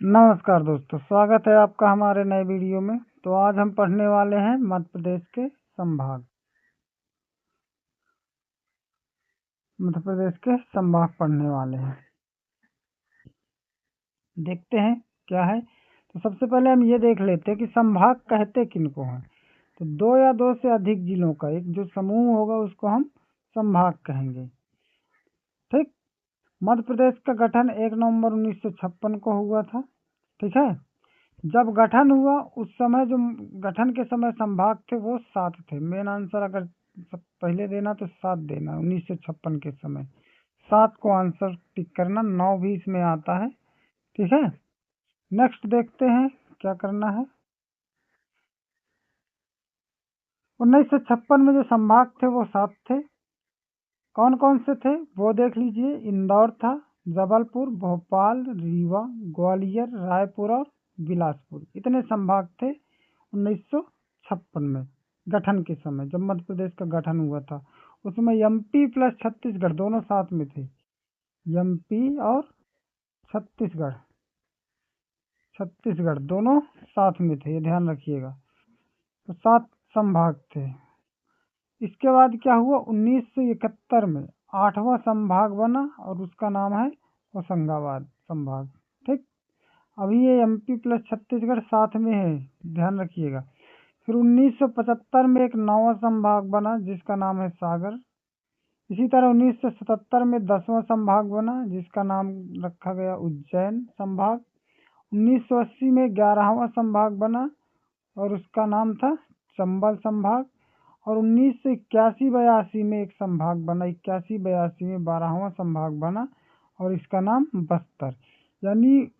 नमस्कार दोस्तों, स्वागत है आपका हमारे नए वीडियो में। तो आज हम पढ़ने वाले हैं मध्य प्रदेश के संभाग। मध्य प्रदेश के संभाग पढ़ने वाले हैं। देखते हैं क्या है। तो सबसे पहले हम ये देख लेते हैं कि संभाग कहते किनको हैं। तो दो या दो से अधिक जिलों का एक जो समूह होगा उसको हम संभाग कहेंगे। ठीक। मध्य प्रदेश का गठन 1 नवंबर 1956 को हुआ था। ठीक है। जब गठन हुआ उस समय जो गठन के समय संभाग थे वो 7 थे। मेन आंसर अगर पहले देना तो 7 देना। 1956 के समय 7 को आंसर टिक करना। 9 भी इसमें आता है। ठीक है। नेक्स्ट देखते हैं क्या करना है। 1956 में जो संभाग थे वो 7 थे। कौन कौन से थे वो देख लीजिए। इंदौर था, जबलपुर, भोपाल, रीवा, ग्वालियर, रायपुर और बिलासपुर। इतने संभाग थे 1956 में गठन के समय, जब मध्य प्रदेश का गठन हुआ था। उसमें एमपी प्लस छत्तीसगढ़ दोनों साथ में थे। एमपी और छत्तीसगढ़ छत्तीसगढ़ दोनों साथ में थे, ये ध्यान रखिएगा। तो 7 संभाग थे। इसके बाद क्या हुआ, 1971 में 8वां संभाग बना और उसका नाम है होशंगाबाद संभाग। ठीक। अभी ये एमपी प्लस छत्तीसगढ़ साथ में है, ध्यान रखिएगा। फिर 1975 में एक 9वां संभाग बना जिसका नाम है सागर। इसी तरह 1977 में 10वां संभाग बना जिसका नाम रखा गया उज्जैन संभाग। 1980 में 11वां संभाग बना और उसका नाम था चंबल संभाग। और 1981-82 में एक संभाग बना, 81-82 में 12वां संभाग बना और इसका नाम बस्तर। यानी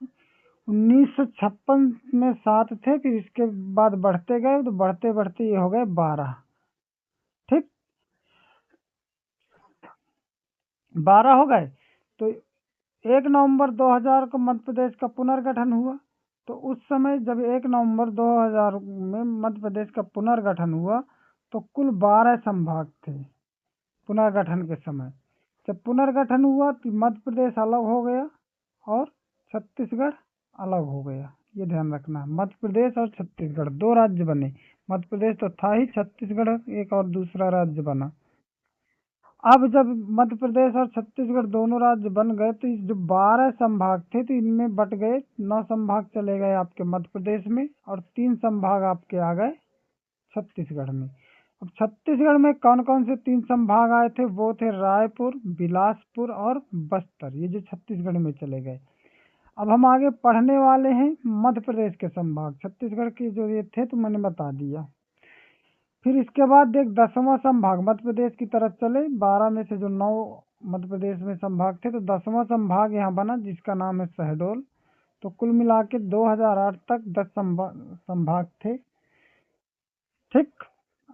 1956 में 7 थे, फिर इसके बाद बढ़ते गए तो बढ़ते बढ़ते ये हो गए 12। ठीक, 12 हो गए। तो 1 नवंबर 2000 को मध्य प्रदेश का पुनर्गठन हुआ। तो उस समय जब 1 नवंबर 2000 में मध्य प्रदेश का पुनर्गठन हुआ तो कुल 12 संभाग थे पुनर्गठन के समय। जब पुनर्गठन हुआ तो मध्य प्रदेश अलग हो गया और छत्तीसगढ़ अलग हो गया। ये ध्यान रखना है, मध्य प्रदेश और छत्तीसगढ़ 2 राज्य बने। मध्य प्रदेश तो था ही, छत्तीसगढ़ एक और दूसरा राज्य बना। अब जब मध्य प्रदेश और छत्तीसगढ़ दोनों राज्य बन गए तो इस जो 12 संभाग थे तो इनमें बट गए। 9 संभाग चले गए आपके मध्य प्रदेश में और 3 संभाग आपके आ गए छत्तीसगढ़ में। अब छत्तीसगढ़ में कौन कौन से 3 संभाग आए थे, वो थे रायपुर, बिलासपुर और बस्तर। ये जो छत्तीसगढ़ में चले गए। अब हम आगे पढ़ने वाले हैं मध्य प्रदेश के संभाग। छत्तीसगढ़ के जो ये थे तो मैंने बता दिया। फिर इसके बाद देख 10वां संभाग मध्य प्रदेश की तरफ चले। 12 में से जो 9 मध्य प्रदेश में संभाग थे तो 10वां संभाग यहाँ बना जिसका नाम है शहडोल। तो कुल मिला के 2008 तक 10 संभाग थे। ठीक।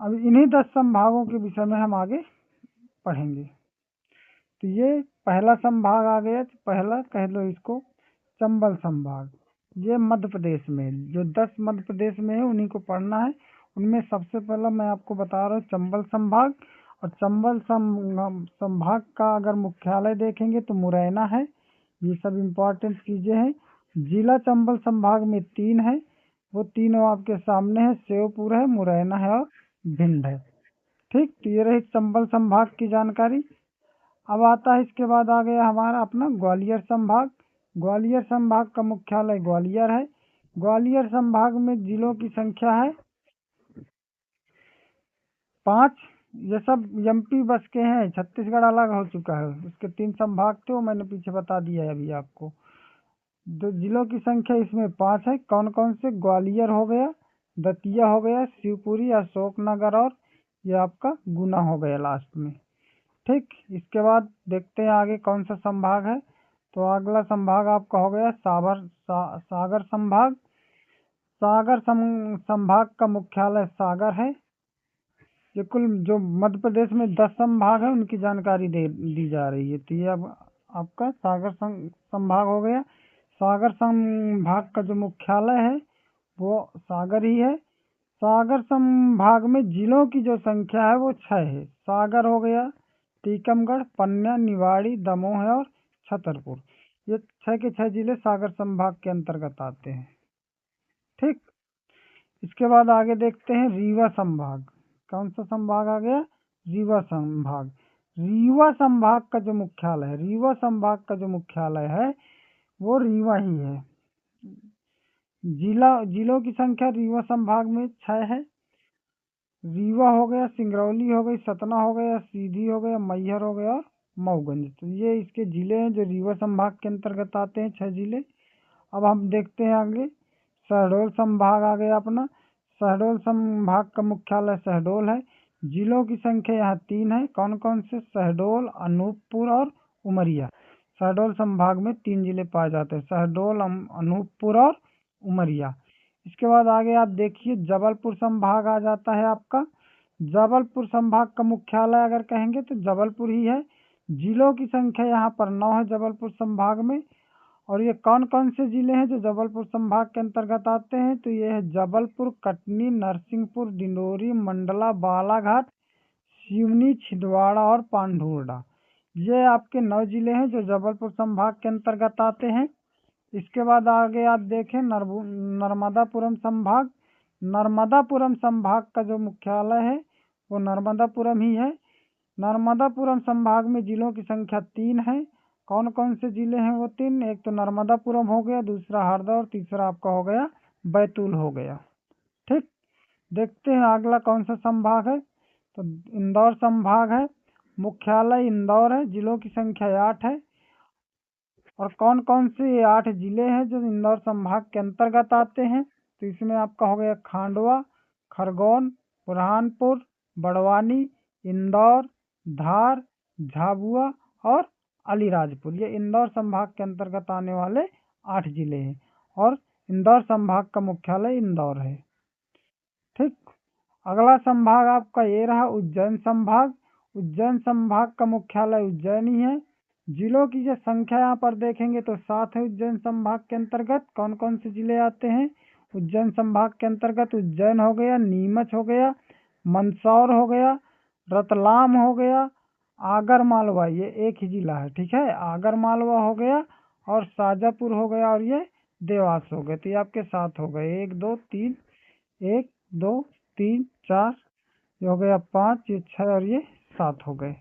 अब इन्हीं 10 संभागों के विषय में हम आगे पढ़ेंगे। तो ये पहला संभाग आ गया। तो पहला कह लो इसको चंबल संभाग। ये मध्य प्रदेश में जो 10 मध्य प्रदेश में है उन्हीं को पढ़ना है। उनमें सबसे पहला मैं आपको बता रहा हूँ चंबल संभाग। और चंबल संभाग का अगर मुख्यालय देखेंगे तो मुरैना है। ये सब इम्पोर्टेंट चीजें हैं। जिला चंबल संभाग में 3 है, वो तीनों आपके सामने है। श्योपुर है, मुरैना है और भिंड है। ठीक। तो ये रही चंबल संभाग की जानकारी। अब आता है इसके बाद आ गया हमारा अपना ग्वालियर संभाग। ग्वालियर संभाग का मुख्यालय ग्वालियर है। ग्वालियर संभाग में जिलों की संख्या है 5। ये सब एमपी बस के हैं, छत्तीसगढ़ अलग हो चुका है। उसके 3 संभाग थे वो मैंने पीछे बता दिया है अभी आपको। जो जिलों की संख्या इसमें 5 है। कौन कौन से, ग्वालियर हो गया, दतिया हो गया, शिवपुरी, अशोकनगर और ये आपका गुना हो गया लास्ट में। ठीक। इसके बाद देखते हैं आगे कौन सा संभाग है। तो अगला संभाग आपका हो गया सागर संभाग। सागर संभाग का मुख्यालय सागर है। ये कुल जो मध्य प्रदेश में 10 संभाग है उनकी जानकारी दी जा रही है। तो ये अब आपका सागर संभाग हो गया। सागर संभाग का जो मुख्यालय है वो सागर ही है। सागर संभाग में जिलों की जो संख्या है वो 6 है। सागर हो गया, टीकमगढ़, पन्ना, निवाड़ी, दमोह और छतरपुर। ये 6 के 6 जिले सागर संभाग के अंतर्गत आते हैं। ठीक, इसके बाद आगे देखते हैं रीवा संभाग। कौन सा संभाग आ गया? रीवा संभाग। रीवा संभाग का जो मुख्यालय है, रीवा संभाग का जो मुख्यालय है वो रीवा ही है। जिलों की संख्या रीवा संभाग में 6 है। रीवा हो गया, सिंगरौली हो गई, सतना हो गया, सीधी हो गया, मैहर हो गया और मऊगंज। तो ये इसके जिले हैं जो रीवा संभाग के अंतर्गत आते हैं, 6 जिले। अब हम देखते हैं आगे शहडोल संभाग आ गया अपना। शहडोल संभाग का मुख्यालय शहडोल है। जिलों की संख्या यहाँ 3 है। कौन कौन से? शहडोल, अनूपपुर और उमरिया। शहडोल संभाग में 3 जिले पाए जाते हैं, शहडोल, अनूपपुर और उमरिया। इसके बाद आगे आप देखिए जबलपुर संभाग आ जाता है आपका। जबलपुर संभाग का मुख्यालय अगर कहेंगे तो जबलपुर ही है। जिलों की संख्या यहाँ पर 9 है जबलपुर संभाग में। और ये कौन कौन से जिले हैं जो जबलपुर संभाग के अंतर्गत आते हैं? तो ये है जबलपुर, कटनी, नरसिंहपुर, डिंडोरी, मंडला, बालाघाट, सिवनी, छिंदवाड़ा और पांढुर्णा। ये आपके 9 जिले हैं जो जबलपुर संभाग के अंतर्गत आते हैं। इसके बाद आगे आप देखें नर्मदापुरम संभाग। नर्मदापुरम संभाग का जो मुख्यालय है वो नर्मदापुरम ही है। नर्मदापुरम संभाग में जिलों की संख्या 3 है। कौन कौन से जिले हैं वो 3? एक तो नर्मदापुरम हो गया, दूसरा हरदा और तीसरा आपका हो गया बैतूल हो गया। ठीक, देखते हैं अगला कौन सा संभाग है। तो इंदौर संभाग है, मुख्यालय इंदौर है, जिलों की संख्या 8 है। और कौन कौन से 8 जिले हैं जो इंदौर संभाग के अंतर्गत आते हैं? तो इसमें आपका हो गया खांडवा, खरगोन, बुरहानपुर, बड़वानी, इंदौर, धार, झाबुआ और अलीराजपुर। ये इंदौर संभाग के अंतर्गत आने वाले 8 जिले हैं और इंदौर संभाग का मुख्यालय इंदौर है। ठीक, अगला संभाग आपका ये रहा उज्जैन संभाग। उज्जैन संभाग का मुख्यालय उज्जैन ही है। जिलों की जो संख्या यहाँ पर देखेंगे तो 7 है उज्जैन संभाग के अंतर्गत। कौन कौन से जिले आते हैं उज्जैन संभाग के अंतर्गत? उज्जैन हो गया, नीमच हो गया, मंदसौर हो गया, रतलाम हो गया, आगर मालवा, ये एक ही जिला है। ठीक है, आगर मालवा हो गया और शाजापुर हो गया और ये देवास हो गए। तो ये आपके 7 हो गए। 1 2 3, 1 2 3 4, ये हो गया 5, ये 6 और ये 7 हो गए।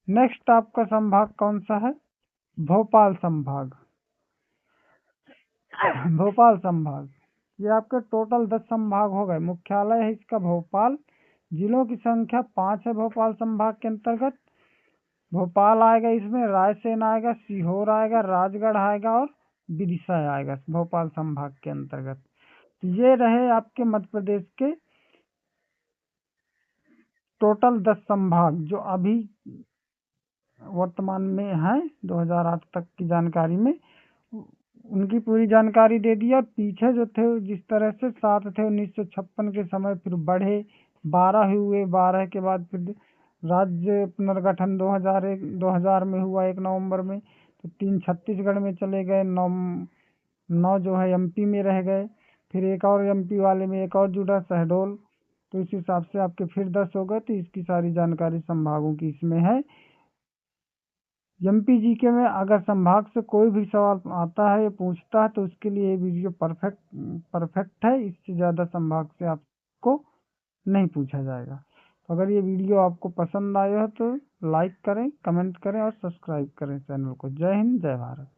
नेक्स्ट आपका संभाग कौन सा है? भोपाल संभाग। भोपाल संभाग, ये आपके टोटल 10 संभाग हो गए। मुख्यालय है इसका भोपाल। जिलों की संख्या 5 है भोपाल संभाग के अंतर्गत। भोपाल आएगा, इसमें रायसेन आएगा, सीहोर आएगा, राजगढ़ आएगा और विदिशा आएगा भोपाल संभाग के अंतर्गत। ये रहे आपके मध्य प्रदेश के टोटल 10 संभाग जो अभी वर्तमान में है 2008 तक की जानकारी में उनकी पूरी जानकारी दे दी। और पीछे जो थे जिस तरह से 7 थे 1956 के समय, फिर बढ़े 12 हुए, 12 के बाद फिर राज्य पुनर्गठन 2000 में हुआ 1 नवंबर में। तो 3 छत्तीसगढ़ में चले गए, 9 जो है एमपी में रह गए। फिर एक और एमपी वाले में एक और जुड़ा शहडोल। तो इस हिसाब से आपके फिर 10 हो गए। तो इसकी सारी जानकारी संभागों की इसमें है। एमपी जीके में अगर संभाग से कोई भी सवाल आता है या पूछता है तो उसके लिए ये वीडियो परफेक्ट है। इससे ज़्यादा संभाग से आपको नहीं पूछा जाएगा। तो अगर ये वीडियो आपको पसंद आया हो तो लाइक करें, कमेंट करें और सब्सक्राइब करें चैनल को। जय हिंद, जय भारत।